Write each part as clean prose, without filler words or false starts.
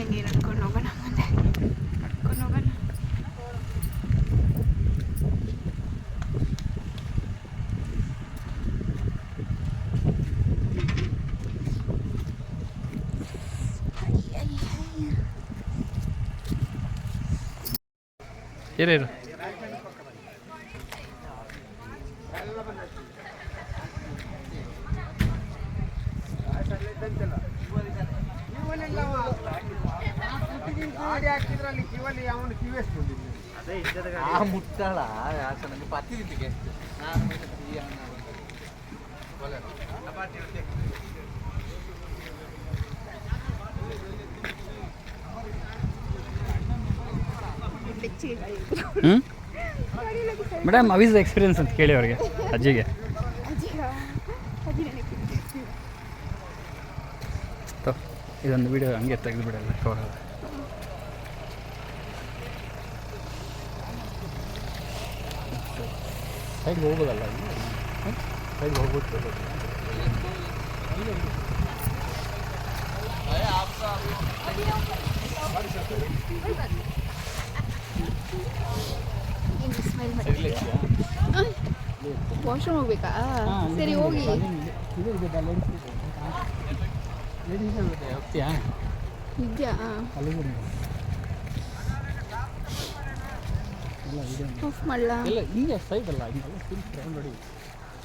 ಹೆಂಗೆ ನಡ್ಕೊಂಡು ಹೋಗೋಣ, ಮುಂದೆ ನಡ್ಕೊಂಡು ಹೋಗೋಣ. ಏನೇನು ಮುಟ್ಟಾಳ ನನಗೆ ಪತ್ತಿ ರೀತಿಗೆ ಮೇಡಮ್ ಅವಿಸ್ ಎಕ್ಸ್ಪೀರಿಯನ್ಸ್ ಅಂತ ಕೇಳಿ ಅವ್ರಿಗೆ, ಅಜ್ಜಿಗೆ. ಇದೊಂದು ವಿಡಿಯೋ ಹಂಗೆ ತೆಗೆದುಬಿಡಲ್ಲ ಕವರ್. ಸೈಡ್ಗೆ ಹೋಗೋದಲ್ಲ, ಸೈಡ್ಗೆ ಹೋಗ್ಬಿಟ್ಟು ವಾಶ್ರೂಮ್ ಹೋಗ್ಬೇಕಾ? ಸರಿ ಹೋಗಿ. ಹೋಗ್ತೀಯಾ? ಇದೆಯಾ? ಆಫ್ ಮಾಡಲಾ? ಇಲ್ಲ, ಹಿಂಗೆ ಸೈಡ್ ಅಲ್ಲ, ಹಿಂಗೆಲ್ಲ ಫುಲ್ ಫ್ರೇಮ್ ನೋಡಿ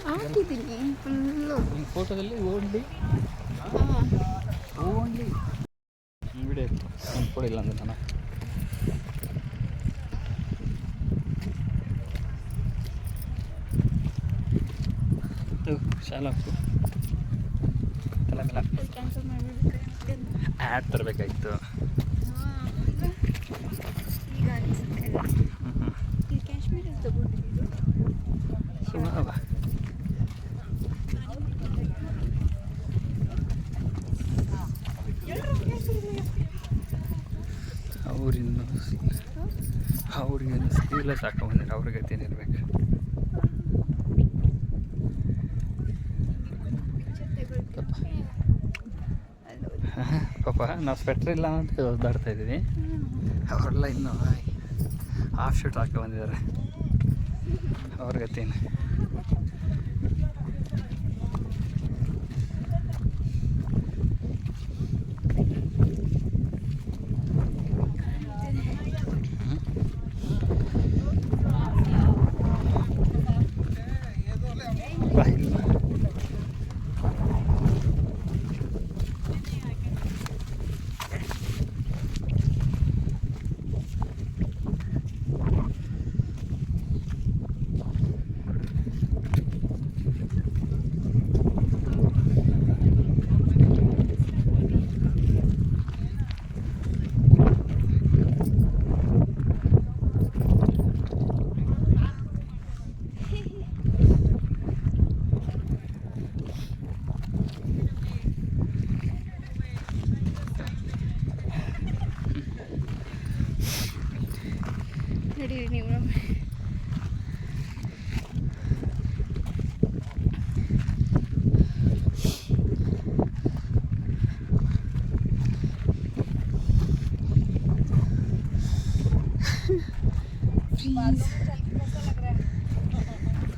ಹಾಕಿದ್ದೀನಿ ಫುಲ್ಲು. ನಿಮ್ಮ ಫೋಟೋದಲ್ಲಿ ಓನ್ಲಿ ವಿಡಿಯೋ ಒಂದು ಕೊಡಿಲ್ಲ ಅಂದ್ರೆ ನಾನು ಶಾಲಾ ತಲೆ ಮೇಲೆ ಆ್ಯಡ್ ತರಬೇಕಾಗಿತ್ತು. ಈಗ ಅನಿಸುತ್ತೆ ಈ ಕಾಶ್ಮೀರ ತಗೊಂಡಿದ್ದು ಸುಮ್ಮನೆ ಅವ್ರಿಗೇನು ಸ್ಕೀಲೆಸ್ ಹಾಕೊಂಬಂದಿರ, ಅವ್ರಿಗೆ ಏನಿರ್ಬೇಕು. ಪಾಪ ನಾವು ಸ್ವೆಟ್ರ್ ಇಲ್ಲ ಅಂತ ಓದಾಡ್ತಾ ಇದ್ದೀವಿ, ಅವರೆಲ್ಲ ಇನ್ನೂ ಹಾಫ್ ಶರ್ಟ್ ಹಾಕೊಂಬಂದಿದ್ದಾರೆ, ಅವ್ರಿಗತ್ತೇನು. ನಡೀರಿ ನೀವು.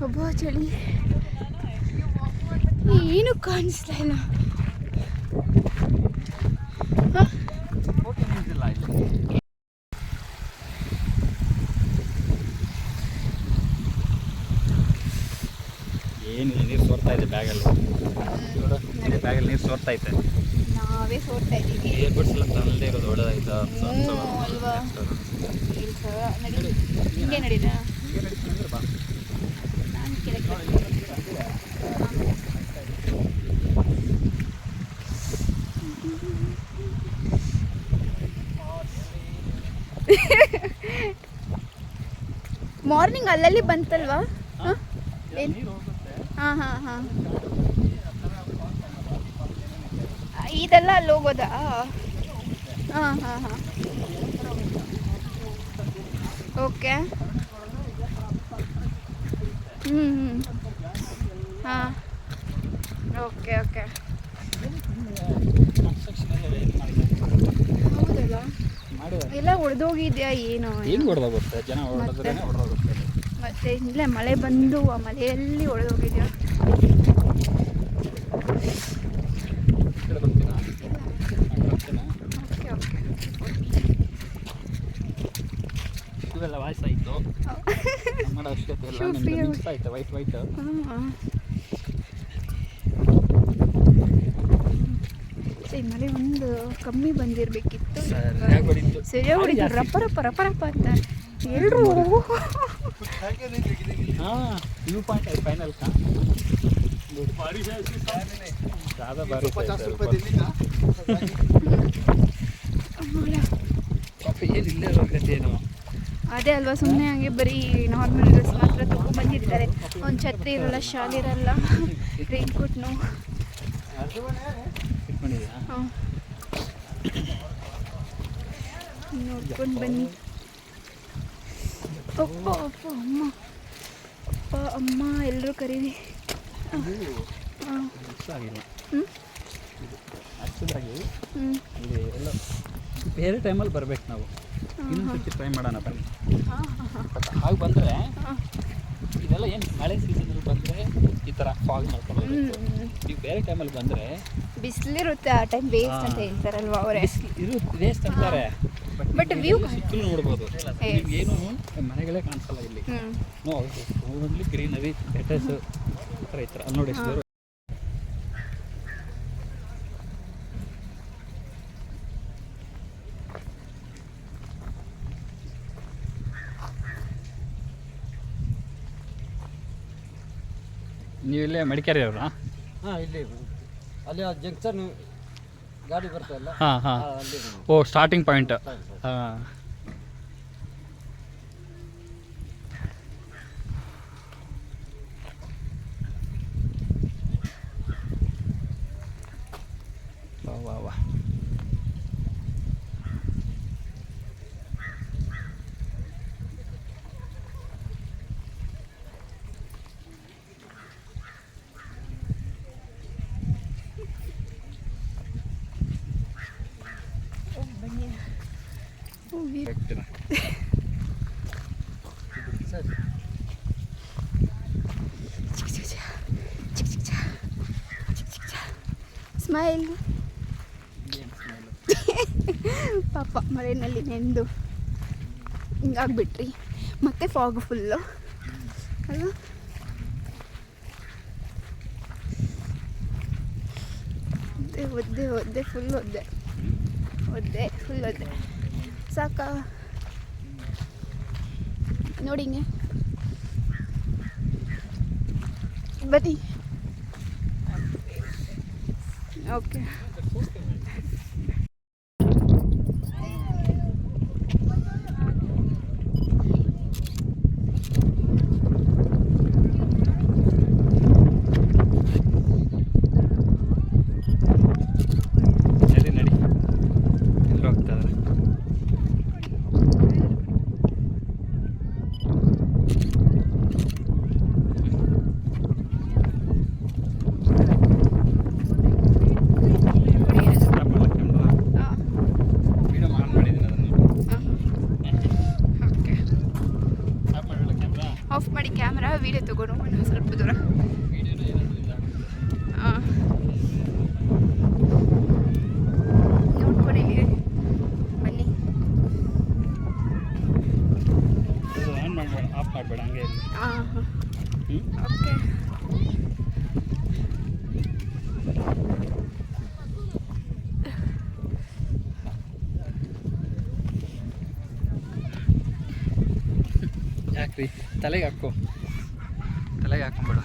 ಒಬ್ಬ ಚಳಿ ಏನು ಕಾಣಿಸ್ತಾ ಇಲ್ಲ. ಏನಿಲ್ಲ, ನೀರು ಸೋರ್ತಾ ಇದೆ ಬ್ಯಾಗಲ್ಲಿ. ನೋಡು, ಬ್ಯಾಗಲ್ಲಿ ನೀರು ಸೋರ್ತಾ ಐತೆ. ನಾವೇ ಸೋರ್ತಾ ಇದ್ದೀವಿ. ಏರ್ ಬಡ್ಸ್ ಎಲ್ಲ ತನ್ನದೇ ಇರೋದು ಒಳ್ಳೆದಾಯ್ತಾ ಅಲ್ವಾ? ಹಿಂಗೆ ನಡೀರ ನಾನು ಕೆಳಗೆ ಮಾರ್ನಿಂಗ್ ಅಲ್ಲಲ್ಲಿ ಬಂತಲ್ವಾ? ಹಾಂ ಹಾಂ ಹಾಂ, ಇದೆಲ್ಲ ಅಲ್ಲಿ ಹೋಗೋದಾ? ಹಾಂ ಹಾಂ ಹಾಂ, ಓಕೆ. ಹ್ಞೂ ಹ್ಞೂ ಹಾಂ, ಓಕೆ ಓಕೆ. ಹೌದಲ್ಲ, ಅಲ್ಲ ಮಾಡಿದ್ದಾರೆ. ಎಲ್ಲ ಒಡೆದೋಗಿದ್ಯಾ ಏನು ಏನು ಹೊಡೆದೋಗುತ್ತೆ, ಜನ ಹೊಡೆದ್ರೆ ಹೊಡೆದೋಗುತ್ತೆ. ಮತ್ತೆ ಇಲ್ಲೇ ಮಳೆ ಬಂದು ಆ ಮಳೆಯಲ್ಲಿ ಒಡೆದೋಗಿದ್ಯಾ? ಈ ಕಡೆ ಬರ್ತೀನಾ? ಬರ್ತೀನಾ? Okay okay. ಇವೆಲ್ಲ ವಾಯ್ಸಾಯಿತು, ಮಾಡೋ ಅವಶ್ಯಕತೆ ಇಲ್ಲ. Shoe free ನಿಮ್ದು ಆಯ್ತು ವೈಟ್ ವೈಟ್. ಹಾಂ ಸರಿ, ಮಳೆ ಒಂದು ಕಮ್ಮಿ ಬಂದಿರಬೇಕಿತ್ತು. ಸರಿಯಾಗಿ ಹೊಡಿತು. ಸರಿಯಾಗಿ ಹೊಡಿತು, ರಪ್ಪ ರಪ್ಪ ರಪ್ಪ ರಪ್ಪ ಅಂತ ಎಲ್ಲರೂ. ಹಾಂ, ವ್ಯೂ ಪಾಯಿಂಟ್ है फाइनल का. बारिश है इसके सामने, ज़्यादा बारिश है. 50 रुपये देने का. ಪಾಪ ಏನು ಇಲ್ಲೇ ಹೋಗ್ತೇನೋ. ಅದೇ ಅಲ್ವಾ, ಸುಮ್ಮನೆ ಹಂಗೆ ಬರೀ ನಾರ್ಮಲ್ ಡ್ರೆಸ್ ಮಾತ್ರ ತೊಗೊಂಡ್ಬಂದಿರ್ತಾರೆ. ಒಂದು ಛತ್ರಿ ಇರಲ್ಲ, ಶಾಲ್ ಇರಲ್ಲ, ರೈನ್ ಕೋಟ್ನು. ಇಟ್ಕೊಂಡಿದ್ಯಾ? ಹಾಂ, ನೋಡ್ಕೊಂಡು ಬನ್ನಿ. ಅಪ್ಪ ಅಪ್ಪ ಅಮ್ಮ, ಅಪ್ಪ ಅಮ್ಮ ಎಲ್ಲರೂ ಕರೀರಿ. ಹಾಂ ಮಿಕ್ಸ್ ಆಗಿಲ್ಲ ಹ್ಞೂ ಆ್ಯಕ್ಚುಲಾಗಿ ಹ್ಞೂ ಇಲ್ಲಿ ಎಲ್ಲ ಬೇರೆ ಟೈಮಲ್ಲಿ ಬರ್ಬೇಕು ನಾವು. ಇನ್ನೊಂದು ಸರ್ತಿ ಟ್ರೈ ಮಾಡೋಣ ಬನ್ನಿ. ಹಾಂ ಹಾಂ ಹಾಂ ಬಟ್ ಹಾಗೆ ಬಂದರೆ ಹಾಂ ಇದೆಲ್ಲ ಏನು ಮಳೆ ಸೀಸನಲ್ಲಿ ಬಂದರೆ ಈ ಥರ ಫಾಗ್ ಮಾಡ್ಕೊಂಡು ನೀವು ಬೇರೆ ಟೈಮಲ್ಲಿ ಬಂದರೆ ಬಿಸಿಲಿರುತ್ತೆ, ಆ ಟೈಮ್ ವೇಸ್ಟ್ ಅಂತ ಹೇಳ್ತಾರಲ್ವ ಅವರೇ. ಇದು ವೇಸ್ಟ್ ಅಂತಾರೆ. But view ಸುತ್ತಲೂ ನೋಡ್ಬೋದು. ಏನು ಮನೆಗಳೇ ಕಾಣಿಸಲ್ಲ ಇಲ್ಲಿ. ನೋ, ಓನ್ಲಿ ಗ್ರೀನರಿ, ಲೆಟಸ್ ಥರ ಈ ಥರ. ಅಲ್ಲಿ ನೋಡಿ ಎಷ್ಟು ದೂರ. ನೀವು ಇಲ್ಲೇ ಮಡಿಕೇರಿ ಅವರಾ? ಹಾಂ, ಇಲ್ಲಿ ಅಲ್ಲಿ ಆ ಜಂಕ್ಷನ್ ಗಾಡಿ ಬರ್ತಲ್ಲ. ಹಾಂ ಹಾಂ, ಅಲ್ಲಿ ಓ ಸ್ಟಾರ್ಟಿಂಗ್ ಪಾಯಿಂಟ್. ಹಾಂ, ವಾ ವಾ ವಾ. ಹೋಗ್ತೀರಾ? ಸ್ಮೈಲ್. ಪಾಪ ಮಳೆಯಲ್ಲಿ ನೆಂದು ಹಿಂಗಾಗ್ಬಿಟ್ರಿ. ಮತ್ತೆ ಫಾಗ್ ಫುಲ್ಲು ಅಲ್ಲ. ಒದ್ದೆ ಒದ್ದೆ ಫುಲ್ ಒದ್ದೆ ಫುಲ್ ಒದ್ದೆ. ಸಾಕಾ ನೋಡಿ ಹಿಂಗೆ ಬನ್ನಿ. ಓಕೆ, ನಡಿ ನಡಿ, ಎಲ್ಲರೂ ಹೋಗ್ತಾ ಇದ್ದಾರೆ. ವಿಡಿಯೋ ಆನ್ ಮಾಡಿದ್ದೀನಿ ಅದನ್ನು. ಓಕೆ. ಆಫ್ ಮಾಡಿಲ್ಲ ಕ್ಯಾಮ್ರಾ. ಆಫ್ ಮಾಡಿ ಕ್ಯಾಮ್ರಾ, ವೀಡಿಯೋ ತಗೊಂಡು ಇನ್ನೂ ಸ್ವಲ್ಪ ದೂರ. ವಿಡಿಯೋನ ಏನಾದರೂ ಇದಾಗುತ್ತೆ. ಹಾಂ, ನೋಡ್ಕೊಂಡು ಬನ್ನಿ. ಇದು ಆನ್ ಮಾಡಬೇಡ, ಆಫ್ ಮಾಡಬೇಡ, ಹಂಗೆ ಇರಲಿ. ಹಾಂ ಹಾಂ ಹ್ಞೂ, ಓಕೆ. ಯಾಕ್ರಿ ತಲೆಗೆ ಹಾಕೋ, ತಲೆಗೆ ಹಾಕೊಂಬೇಡ.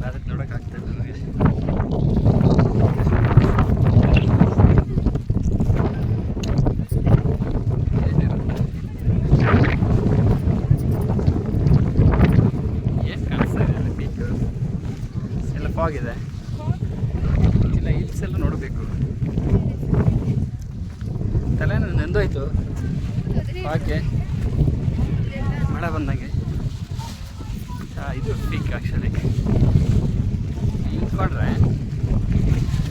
ಅದಕ್ಕೆ ನೋಡೋಕೆ ಫಾಗ್ ಇದೆ. ಇಲ್ಲ ಹಿಲ್ಸ್ ಎಲ್ಲ ನೋಡಬೇಕು. ತಲೆ ನೆಂದೋಯ್ತು ಫಾಗ್ಗೆ, ಮಳೆ ಬಂದಂಗೆ. ಇದು ಪೀಕ್ ಆ್ಯಕ್ಚುಲಿ ನಿಂತ್ಕೊಂಡ್ರೆ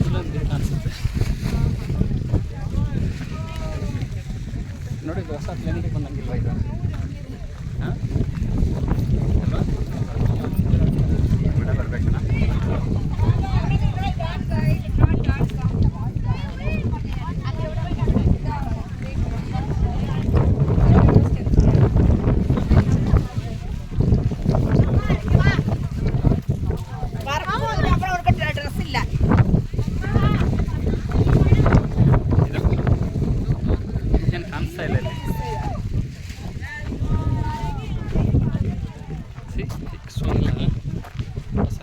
ಇಲ್ಲೊಂದು ಕಾಣಿಸುತ್ತೆ ನೋಡಿ. ಹೊಸ ಕ್ಲಿನಿಕ್ ಬಂದಂಗಿಲ್ವ ಇದು? ಹಾಂ ಅಲ್ವಾ? ಮಳೆ ಬರಬೇಕಣ್ಣ.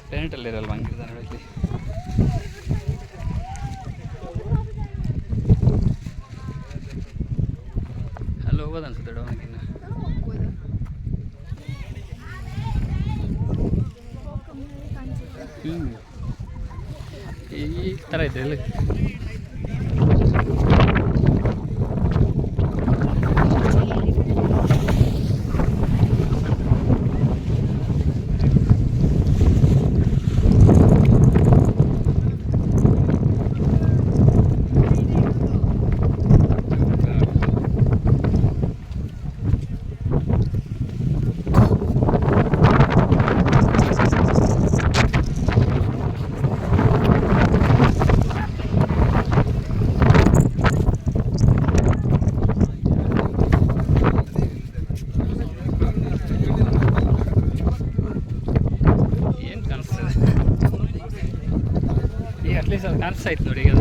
ಪೇರೆಂಟಲ್ಲಿರಲ್ವ ಹಂಗಿರ್ದ ನೋಡಿ. ಅಲ್ಲಿ ಹೋಗೋದು ಅನ್ಸುತ್ತೆ ಡೌನಿಗಿನ್ನ. ಈ ಥರ ಇದೆ ಇಲ್ಲಿ. ಅಟ್ಲೀಸ್ಟ್ ಅದು ಕಾಣಿಸ್ತಾ ಇತ್ತು ನೋಡಿ ಈಗ.